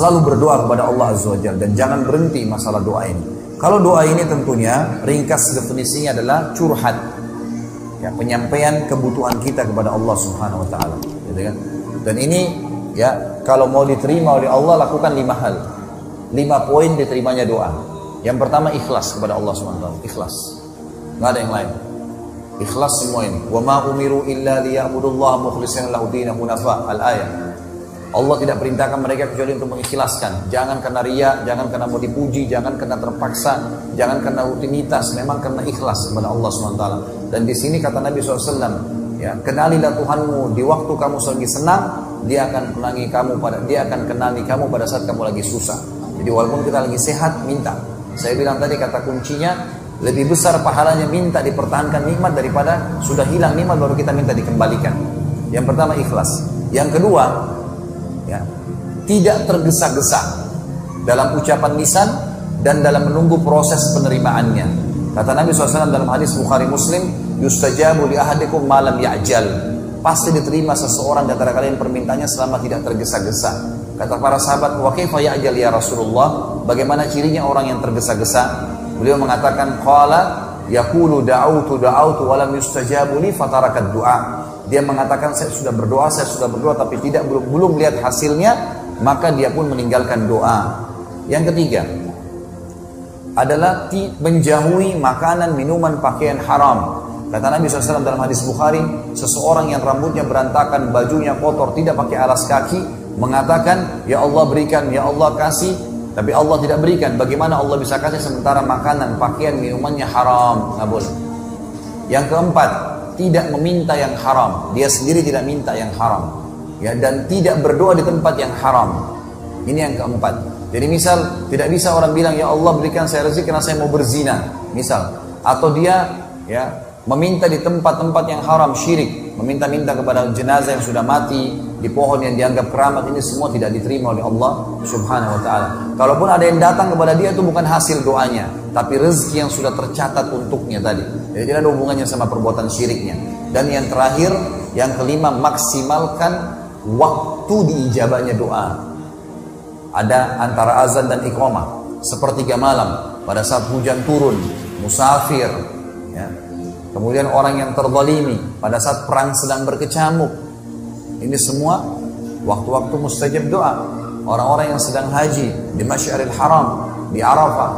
Selalu berdoa kepada Allah Azza wa Jalla dan jangan berhenti masalah doa ini. Kalau doa ini tentunya ringkas definisinya adalah curhat. Ya, penyampaian kebutuhan kita kepada Allah Subhanahu wa taala, gitu kan? Dan ini ya, kalau mau diterima oleh Allah lakukan 5 hal. 5 poin diterimanya doa. Yang pertama ikhlas kepada Allah Subhanahu wa taala, ikhlas. Enggak ada yang lain. Ikhlas semua ini. Wa ma umiru illa liya'budullaha mukhlishina lahu dinahu hunafa. Al-ayat. Allah tidak perintahkan mereka kecuali untuk mengikhlaskan. Jangan karena riya, jangan karena mau dipuji, jangan karena terpaksa, jangan karena rutinitas, memang karena ikhlas kepada Allah SWT. Dan di sini kata Nabi SAW, ya, kenalilah Tuhanmu di waktu kamu lagi senang, dia akan kenali kamu pada saat kamu lagi susah. Jadi walaupun kita lagi sehat, minta. Saya bilang tadi kata kuncinya, lebih besar pahalanya minta dipertahankan nikmat daripada sudah hilang nikmat baru kita minta dikembalikan. Yang pertama ikhlas. Yang kedua, ya, tidak tergesa-gesa dalam ucapan lisan dan dalam menunggu proses penerimaannya. Kata Nabi SAW dalam hadis Bukhari Muslim, yustajabu li ahadikum ma lam ya'jal. Pasti diterima seseorang di antara kalian permintaannya selama tidak tergesa-gesa. Kata para sahabat, wa kaifa ya'jal ya Rasulullah? Bagaimana cirinya orang yang tergesa-gesa? Beliau mengatakan, qala yaqulu da'autu wa lam yustajabu li fatarakat du'a. Dia mengatakan saya sudah berdoa tapi belum lihat hasilnya, maka dia pun meninggalkan doa. Yang ketiga adalah menjauhi makanan, minuman, pakaian haram. Kata Nabi SAW dalam hadis Bukhari, seseorang yang rambutnya berantakan, bajunya kotor, tidak pakai alas kaki, mengatakan, ya Allah berikan, ya Allah kasih, tapi Allah tidak berikan. Bagaimana Allah bisa kasih sementara makanan, pakaian, minumannya haram? Nggak boleh. Yang keempat, tidak meminta yang haram. Dia sendiri tidak minta yang haram, ya, dan tidak berdoa di tempat yang haram. Ini yang keempat. Jadi misal tidak bisa orang bilang ya Allah berikan saya rezeki karena saya mau berzina, misal, atau dia ya meminta di tempat-tempat yang haram, syirik, meminta-minta kepada jenazah yang sudah mati, di pohon yang dianggap keramat, ini semua tidak diterima oleh Allah Subhanahu wa taala. Kalaupun ada yang datang kepada dia itu bukan hasil doanya, tapi rezeki yang sudah tercatat untuknya tadi. Jadi tidak ada hubungannya sama perbuatan syiriknya. Dan yang terakhir, yang kelima, maksimalkan waktu diijabahnya doa. Ada antara azan dan iqamah, sepertiga malam, pada saat hujan turun, musafir, ya. Kemudian orang yang terzalimi, pada saat perang sedang berkecamuk. Ini semua waktu-waktu mustajab doa. Orang-orang yang sedang haji di Masy'aril Haram, di Arafah,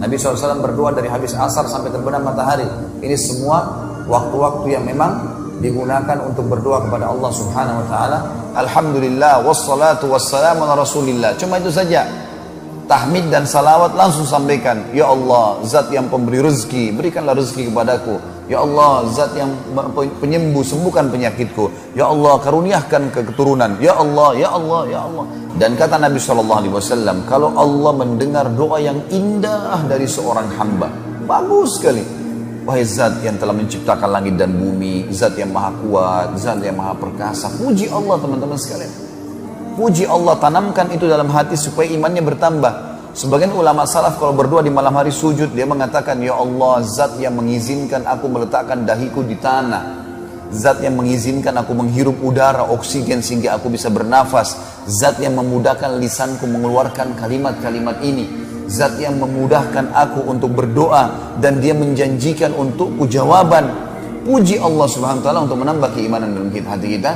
Nabi SAW berdoa dari habis asar sampai terbenam matahari. Ini semua waktu-waktu yang memang digunakan untuk berdoa kepada Allah Subhanahu wa taala. Alhamdulillah wassalatu wassalamu ala Rasulillah. Cuma itu saja. Tahmid dan salawat langsung sampaikan. Ya Allah, zat yang pemberi rezeki, berikanlah rezeki kepadaku. Ya Allah, zat yang penyembuh, sembuhkan penyakitku. Ya Allah, karuniakan keturunan. Ya Allah, ya Allah, ya Allah. Dan kata Nabi SAW, kalau Allah mendengar doa yang indah dari seorang hamba, bagus sekali. Wahai zat yang telah menciptakan langit dan bumi, zat yang maha kuat, zat yang maha perkasa. Puji Allah teman-teman sekalian. Puji Allah, tanamkan itu dalam hati supaya imannya bertambah. Sebagian ulama salaf kalau berdoa di malam hari sujud, dia mengatakan, ya Allah, zat yang mengizinkan aku meletakkan dahiku di tanah, zat yang mengizinkan aku menghirup udara, oksigen sehingga aku bisa bernafas, zat yang memudahkan lisanku mengeluarkan kalimat-kalimat ini, zat yang memudahkan aku untuk berdoa dan dia menjanjikan untukku jawaban. Puji Allah Subhanahu wa taala untuk menambah keimanan dalam hati kita.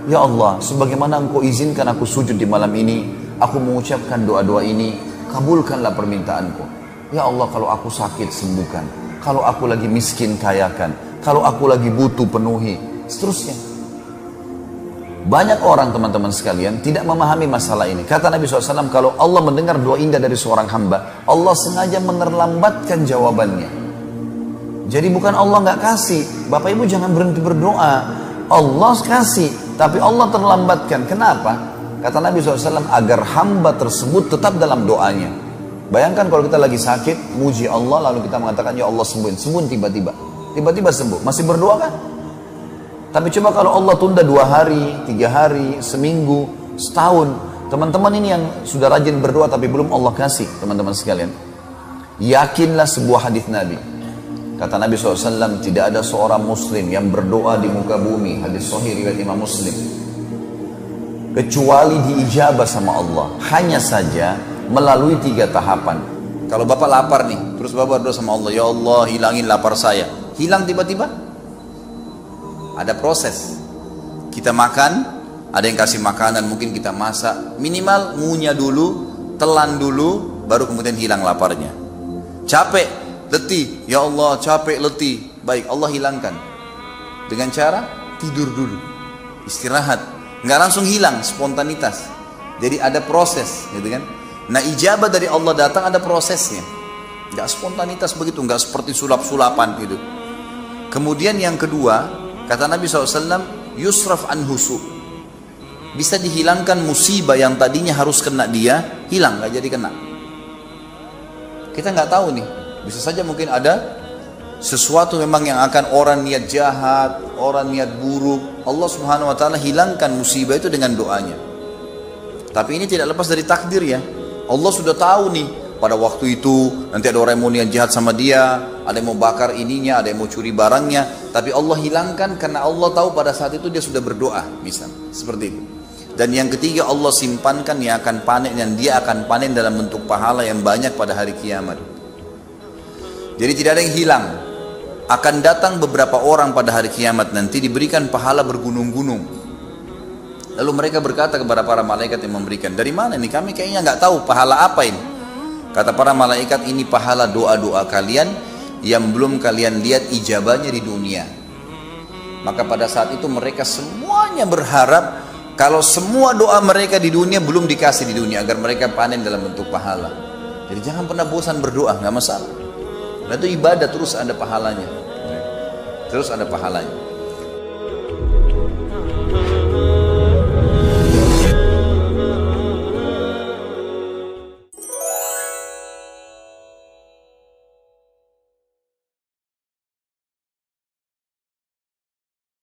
Ya Allah, sebagaimana Engkau izinkan aku sujud di malam ini, aku mengucapkan doa-doa ini, kabulkanlah permintaanku. Ya Allah, kalau aku sakit sembuhkan, kalau aku lagi miskin kayakan, kalau aku lagi butuh penuhi, seterusnya. Banyak orang teman-teman sekalian tidak memahami masalah ini. Kata Nabi SAW, kalau Allah mendengar doa indah dari seorang hamba, Allah sengaja menerlambatkan jawabannya. Jadi bukan Allah nggak kasih. Bapak Ibu jangan berhenti berdoa. Allah kasih, tapi Allah terlambatkan. Kenapa? Kata Nabi SAW, agar hamba tersebut tetap dalam doanya. Bayangkan kalau kita lagi sakit, muji Allah, lalu kita mengatakan, ya Allah sembuhin. Sembuhin tiba-tiba. Tiba-tiba sembuh. Masih berdoa kan? Tapi coba kalau Allah tunda 2 hari, 3 hari, seminggu, setahun. Teman-teman ini yang sudah rajin berdoa tapi belum Allah kasih, teman-teman sekalian. Yakinlah sebuah hadis Nabi. Kata Nabi SAW, tidak ada seorang muslim yang berdoa di muka bumi. Hadis sahih riwayat Imam Muslim. kecuali diijabah sama Allah. Hanya saja melalui 3 tahapan. Kalau Bapak lapar nih, terus Bapak berdoa sama Allah, ya Allah hilangin lapar saya. Hilang tiba-tiba? Ada proses. Kita makan, ada yang kasih makanan, mungkin kita masak, minimal ngunyah dulu, telan dulu, baru kemudian hilang laparnya. Capek, letih, ya Allah capek, letih. Baik, Allah hilangkan. Dengan cara tidur dulu, istirahat. Nggak langsung hilang, spontanitas. Jadi ada proses, gitu kan? Nah ijabah dari Allah datang ada prosesnya. Nggak spontanitas begitu, nggak seperti sulap-sulapan gitu. Kemudian yang kedua, kata Nabi SAW, yusraf an husu. Bisa dihilangkan musibah yang tadinya harus kena dia, hilang, nggak jadi kena. Kita nggak tahu nih, bisa saja mungkin ada sesuatu memang yang akan orang niat jahat, orang niat buruk, Allah Subhanahu Wa Taala hilangkan musibah itu dengan doanya. Tapi ini tidak lepas dari takdir ya. Allah sudah tahu nih, pada waktu itu nanti ada orang yang mau niat jahat sama dia, ada yang mau bakar ininya, ada yang mau curi barangnya, tapi Allah hilangkan karena Allah tahu pada saat itu dia sudah berdoa, misal seperti itu. Dan yang ketiga, Allah simpankan yang akan panen, dan dia akan panen dalam bentuk pahala yang banyak pada hari kiamat. Jadi tidak ada yang hilang. Akan datang beberapa orang pada hari kiamat nanti diberikan pahala bergunung-gunung. Lalu mereka berkata kepada para malaikat yang memberikan, dari mana ini? Kami kayaknya nggak tahu pahala apa ini. Kata para malaikat, ini pahala doa-doa kalian yang belum kalian lihat ijabahnya di dunia. Maka pada saat itu mereka semuanya berharap kalau semua doa mereka di dunia belum dikasih di dunia, agar mereka panen dalam bentuk pahala. Jadi jangan pernah bosan berdoa, nggak masalah. Nah itu ibadah, terus ada pahalanya. Terus ada pahalanya.